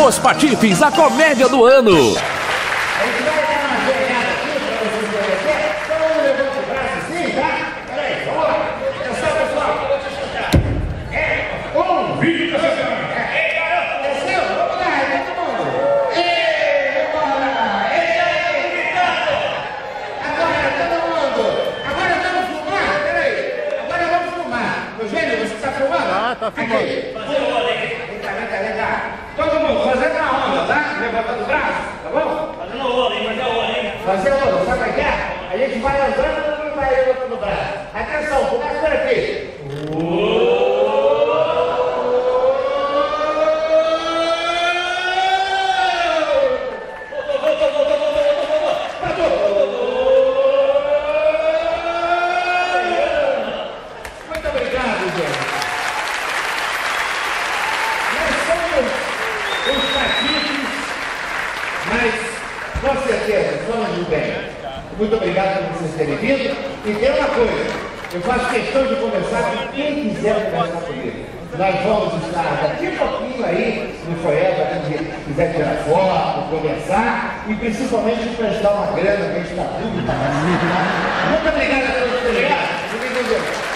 Os Patifes, a comédia do ano. A gente vai dar uma jogada aqui pra vocês conhecerem. Todo mundo levanta o braço assim, tá? Peraí, vamos lá. Atenção, pessoal. Vídeo pra você. Desceu, vamos lá, todo mundo. Bora! Agora, todo mundo. Agora vamos filmar, peraí. Agora vamos filmar. Eugênio, você tá filmando? Ah, tá filmando. Vem cá. Todo mundo, fazendo a onda, tá? Levantando o braço, tá bom? Fazendo ouro, hein? Fazer ouro, hein? Fazer ouro, sabe o que é? A gente vai andando e vai levantando o braço. Atenção, começa por aqui. Muito obrigado, gente. Nós somos os Patifes, mas com certeza somos do bem. Muito obrigado por vocês terem vindo. E tem uma coisa, eu faço questão de conversar com quem quiser conversar comigo. Nós vamos estar daqui a pouquinho aí no foyer, para quem quiser tirar foto, conversar e principalmente prestar uma grana, que a gente está tudo. Muito obrigado a todos. Obrigado.